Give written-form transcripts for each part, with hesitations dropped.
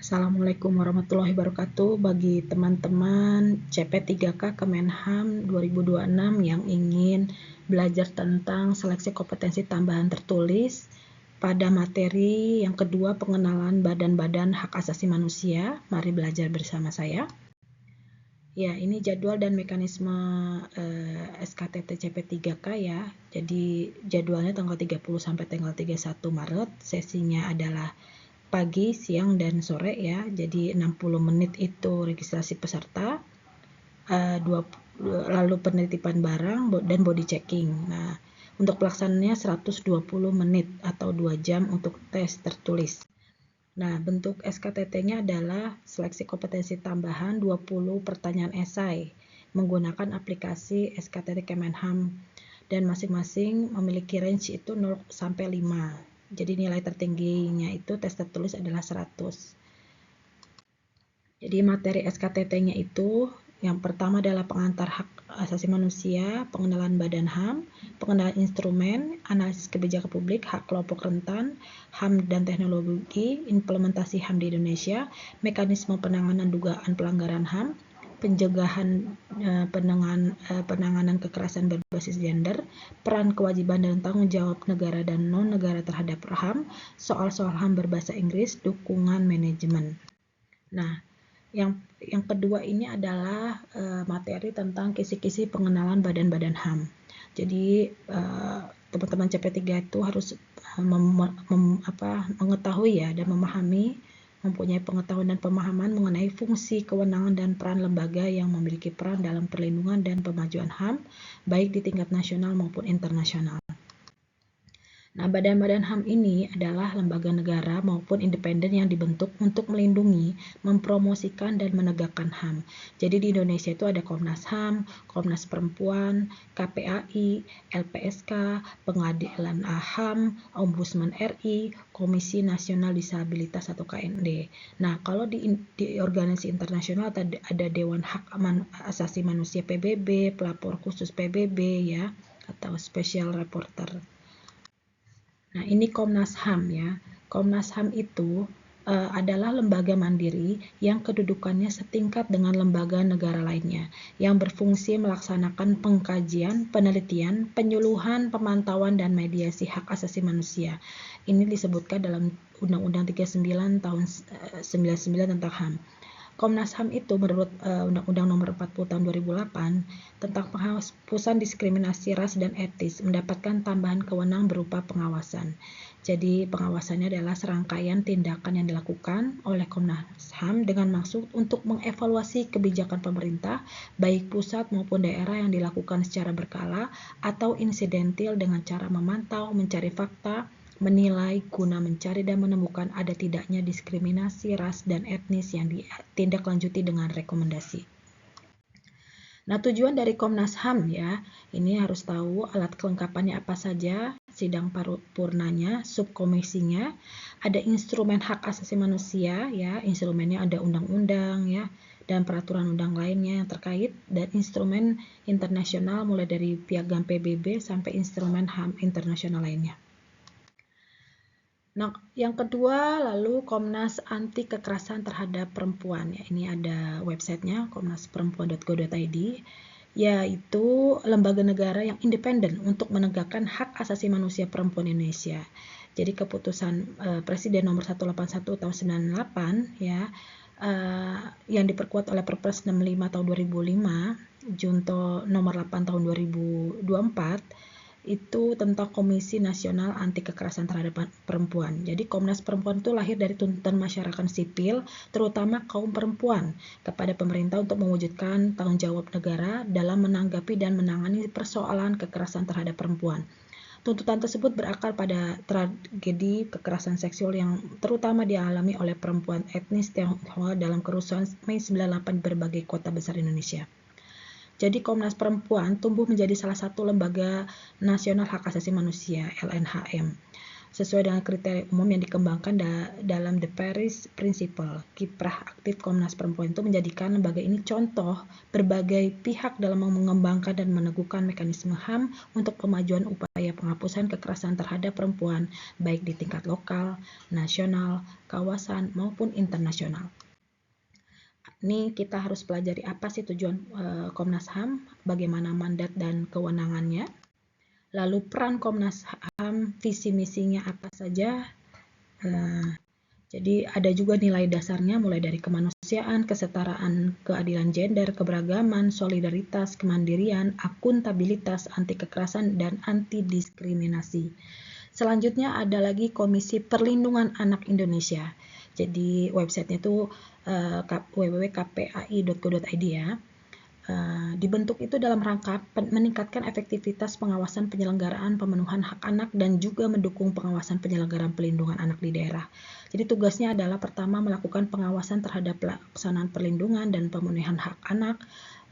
Assalamualaikum warahmatullahi wabarakatuh. Bagi teman-teman CP3K Kemenham 2026 yang ingin belajar tentang seleksi kompetensi tambahan tertulis pada materi yang kedua, pengenalan badan-badan hak asasi manusia, mari belajar bersama saya. Ya, ini jadwal dan mekanisme SKTT CP3K ya. Jadi jadwalnya tanggal 30 sampai tanggal 31 Maret. Sesinya adalah pagi, siang, dan sore ya. Jadi 60 menit itu registrasi peserta, lalu penelitian barang dan body checking. Nah, untuk pelaksanaannya 120 menit atau 2 jam untuk tes tertulis. Nah, bentuk SKTT-nya adalah seleksi kompetensi tambahan 20 pertanyaan esai menggunakan aplikasi SKTT Kemenham dan masing-masing memiliki range itu 0 sampai 5. Jadi nilai tertingginya itu tes tertulis adalah 100. Jadi materi SKTT-nya itu yang pertama adalah pengantar hak asasi manusia, pengenalan badan HAM, pengenalan instrumen, analisis kebijakan publik, hak kelompok rentan, HAM dan teknologi, implementasi HAM di Indonesia, mekanisme penanganan dugaan pelanggaran HAM, pencegahan penanganan kekerasan berbasis gender, peran kewajiban dan tanggung jawab negara dan non-negara terhadap HAM, soal-soal HAM berbahasa Inggris, dukungan manajemen. Nah, yang kedua ini adalah materi tentang kisi-kisi pengenalan badan-badan HAM. Jadi teman-teman CP3 itu harus mengetahui ya dan mempunyai pengetahuan dan pemahaman mengenai fungsi, kewenangan, dan peran lembaga yang memiliki peran dalam perlindungan dan pemajuan HAM, baik di tingkat nasional maupun internasional. Nah, badan-badan HAM ini adalah lembaga negara maupun independen yang dibentuk untuk melindungi, mempromosikan, dan menegakkan HAM. Jadi di Indonesia itu ada Komnas HAM, Komnas Perempuan, KPAI, LPSK, Pengadilan HAM, Ombudsman RI, Komisi Nasional Disabilitas atau KND. Nah, kalau di organisasi internasional ada Dewan Hak Asasi Manusia PBB, Pelapor Khusus PBB ya, atau Special Reporter. Nah, ini Komnas HAM ya. Komnas HAM itu adalah lembaga mandiri yang kedudukannya setingkat dengan lembaga negara lainnya, yang berfungsi melaksanakan pengkajian, penelitian, penyuluhan, pemantauan, dan mediasi hak asasi manusia. Ini disebutkan dalam Undang-Undang 39 tahun 99 tentang HAM. Komnas HAM itu menurut Undang-Undang Nomor 40 Tahun 2008 tentang penghapusan diskriminasi ras dan etis mendapatkan tambahan kewenangan berupa pengawasan. Jadi pengawasannya adalah serangkaian tindakan yang dilakukan oleh Komnas HAM dengan maksud untuk mengevaluasi kebijakan pemerintah baik pusat maupun daerah yang dilakukan secara berkala atau insidentil dengan cara memantau, mencari fakta, menilai guna mencari dan menemukan ada tidaknya diskriminasi ras dan etnis yang ditindaklanjuti dengan rekomendasi. Nah, tujuan dari Komnas HAM ya, ini harus tahu alat kelengkapannya apa saja, sidang paripurnanya, subkomisinya, ada instrumen hak asasi manusia ya, instrumennya ada undang-undang ya, dan peraturan undang lainnya yang terkait, dan instrumen internasional mulai dari Piagam PBB sampai instrumen HAM internasional lainnya. Nah, yang kedua lalu Komnas Anti Kekerasan Terhadap Perempuan ya. Ini ada websitenya komnasperempuan.go.id, yaitu lembaga negara yang independen untuk menegakkan hak asasi manusia perempuan Indonesia. Jadi keputusan Presiden nomor 181 tahun 98 ya, yang diperkuat oleh Perpres 65 tahun 2005, Junto nomor 8 tahun 2024 itu tentang Komisi Nasional Anti Kekerasan Terhadap Perempuan. Jadi Komnas Perempuan itu lahir dari tuntutan masyarakat sipil, terutama kaum perempuan, kepada pemerintah untuk mewujudkan tanggung jawab negara dalam menanggapi dan menangani persoalan kekerasan terhadap perempuan. Tuntutan tersebut berakar pada tragedi kekerasan seksual yang terutama dialami oleh perempuan etnis Tionghoa dalam kerusuhan Mei 98 di berbagai kota besar Indonesia. Jadi Komnas Perempuan tumbuh menjadi salah satu lembaga nasional hak asasi manusia LNHM. sesuai dengan kriteria umum yang dikembangkan dalam The Paris Principle. Kiprah aktif Komnas Perempuan itu menjadikan lembaga ini contoh berbagai pihak dalam mengembangkan dan meneguhkan mekanisme HAM untuk kemajuan upaya penghapusan kekerasan terhadap perempuan, baik di tingkat lokal, nasional, kawasan, maupun internasional. Ini kita harus pelajari apa sih tujuan Komnas HAM, bagaimana mandat dan kewenangannya. Lalu peran Komnas HAM, visi misinya apa saja. Jadi ada juga nilai dasarnya mulai dari kemanusiaan, kesetaraan, keadilan gender, keberagaman, solidaritas, kemandirian, akuntabilitas, anti kekerasan, dan anti diskriminasi. Selanjutnya ada lagi Komisi Perlindungan Anak Indonesia. Jadi websitenya itu www.kpai.go.id ya. Dibentuk itu dalam rangka meningkatkan efektivitas pengawasan penyelenggaraan pemenuhan hak anak dan juga mendukung pengawasan penyelenggaraan pelindungan anak di daerah. Jadi tugasnya adalah pertama melakukan pengawasan terhadap pelaksanaan perlindungan dan pemenuhan hak anak,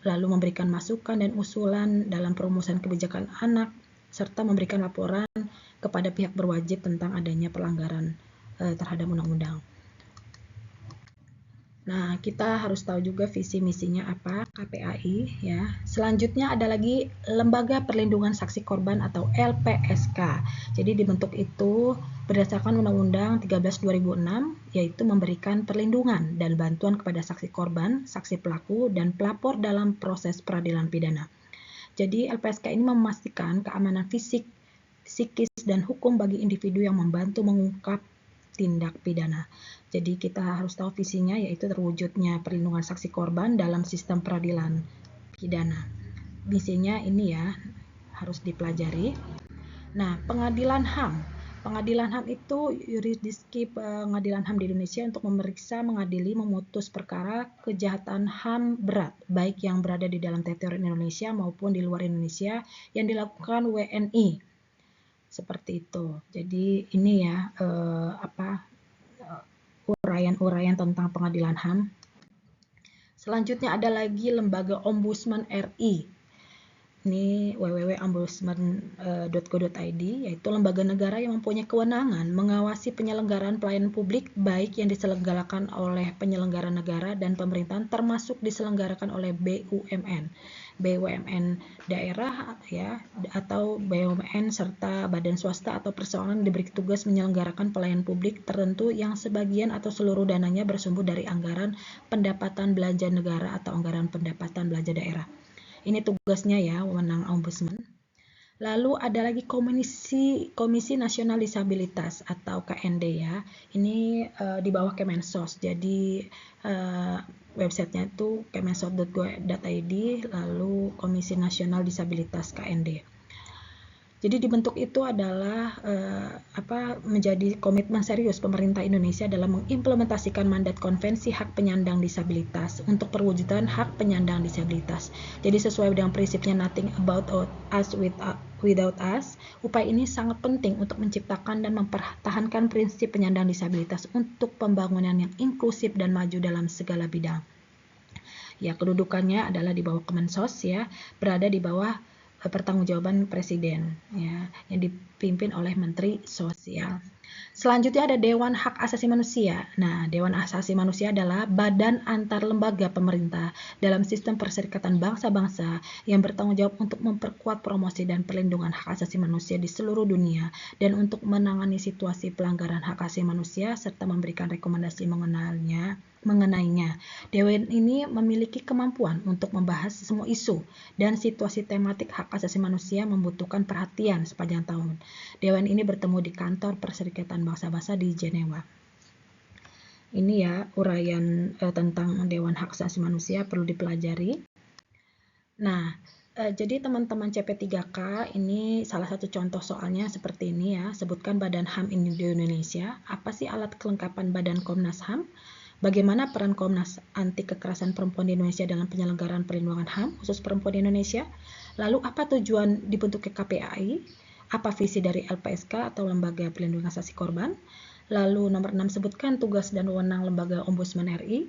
lalu memberikan masukan dan usulan dalam perumusan kebijakan anak, serta memberikan laporan kepada pihak berwajib tentang adanya pelanggaran terhadap undang-undang. Nah, kita harus tahu juga visi misinya apa, KPAI ya. Selanjutnya ada lagi Lembaga Perlindungan Saksi Korban atau LPSK. Jadi dibentuk itu berdasarkan Undang-Undang 13/2006, yaitu memberikan perlindungan dan bantuan kepada saksi korban, saksi pelaku, dan pelapor dalam proses peradilan pidana. Jadi LPSK ini memastikan keamanan fisik, psikis, dan hukum bagi individu yang membantu mengungkap tindak pidana. Jadi kita harus tahu visinya, yaitu terwujudnya perlindungan saksi korban dalam sistem peradilan pidana. Misinya ini ya harus dipelajari. Nah, pengadilan HAM. Pengadilan HAM itu yurisdiksi pengadilan HAM di Indonesia untuk memeriksa, mengadili, memutus perkara kejahatan HAM berat, baik yang berada di dalam teritori Indonesia maupun di luar Indonesia yang dilakukan WNI. Seperti itu. Jadi ini ya uraian-uraian tentang pengadilan HAM. Selanjutnya ada lagi Lembaga Ombudsman RI. Ini www.ombudsman.go.id, yaitu lembaga negara yang mempunyai kewenangan mengawasi penyelenggaraan pelayanan publik baik yang diselenggarakan oleh penyelenggara negara dan pemerintahan, termasuk diselenggarakan oleh BUMN daerah ya, atau BUMN serta badan swasta atau perseorangan diberi tugas menyelenggarakan pelayanan publik tertentu yang sebagian atau seluruh dananya bersumber dari anggaran pendapatan belanja negara atau anggaran pendapatan belanja daerah. Ini tugasnya ya, wewenang Ombudsman. Lalu ada lagi Komisi Nasional Disabilitas atau KND ya. Ini di bawah Kemensos. Jadi websitenya itu kemensos.go.id, lalu Komisi Nasional Disabilitas KND. Jadi dibentuk itu adalah menjadi komitmen serius pemerintah Indonesia dalam mengimplementasikan mandat Konvensi Hak Penyandang Disabilitas untuk perwujudan hak penyandang disabilitas. Jadi sesuai dengan prinsipnya nothing about us without us, upaya ini sangat penting untuk menciptakan dan mempertahankan prinsip penyandang disabilitas untuk pembangunan yang inklusif dan maju dalam segala bidang. Ya, kedudukannya adalah di bawah Kemensos ya, berada di bawah pertanggungjawaban Presiden ya, yang dipimpin oleh Menteri Sosial. Selanjutnya ada Dewan Hak Asasi Manusia. Nah, Dewan Hak Asasi Manusia adalah badan antar lembaga pemerintah dalam sistem perserikatan bangsa-bangsa yang bertanggung jawab untuk memperkuat promosi dan perlindungan hak asasi manusia di seluruh dunia dan untuk menangani situasi pelanggaran hak asasi manusia serta memberikan rekomendasi mengenainya. Dewan ini memiliki kemampuan untuk membahas semua isu dan situasi tematik hak asasi manusia membutuhkan perhatian sepanjang tahun. Dewan ini bertemu di kantor Perserikatan Bangsa-Bangsa di Jenewa. Ini ya uraian tentang Dewan Hak Asasi Manusia perlu dipelajari. Nah, jadi teman-teman CP3K ini salah satu contoh soalnya seperti ini ya. Sebutkan Badan HAM di Indonesia. Apa sih alat kelengkapan Badan Komnas HAM? Bagaimana peran Komnas Anti Kekerasan Perempuan di Indonesia dalam penyelenggaraan perlindungan HAM khusus perempuan di Indonesia? Lalu apa tujuan dibentuknya KPAI? Apa visi dari LPSK atau Lembaga Perlindungan Saksi Korban? Lalu nomor 6, sebutkan tugas dan wewenang Lembaga Ombudsman RI.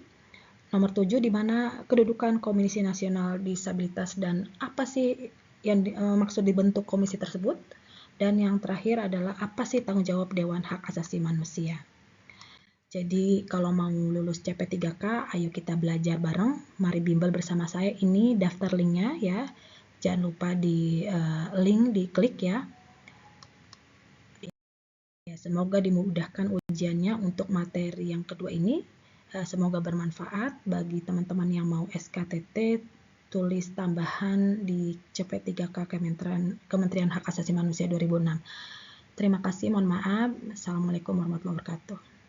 Nomor 7, di mana kedudukan Komisi Nasional Disabilitas dan apa sih yang maksud dibentuk komisi tersebut? Dan yang terakhir adalah apa sih tanggung jawab Dewan Hak Asasi Manusia. Jadi kalau mau lulus CP3K, ayo kita belajar bareng. Mari bimbel bersama saya. Ini daftar linknya ya. Jangan lupa di link diklik ya. Ya, semoga dimudahkan ujiannya untuk materi yang kedua ini. Semoga bermanfaat bagi teman-teman yang mau SKTT, tulis tambahan di CP3K Kementerian Hak Asasi Manusia 2006. Terima kasih, mohon maaf. Assalamualaikum warahmatullahi wabarakatuh.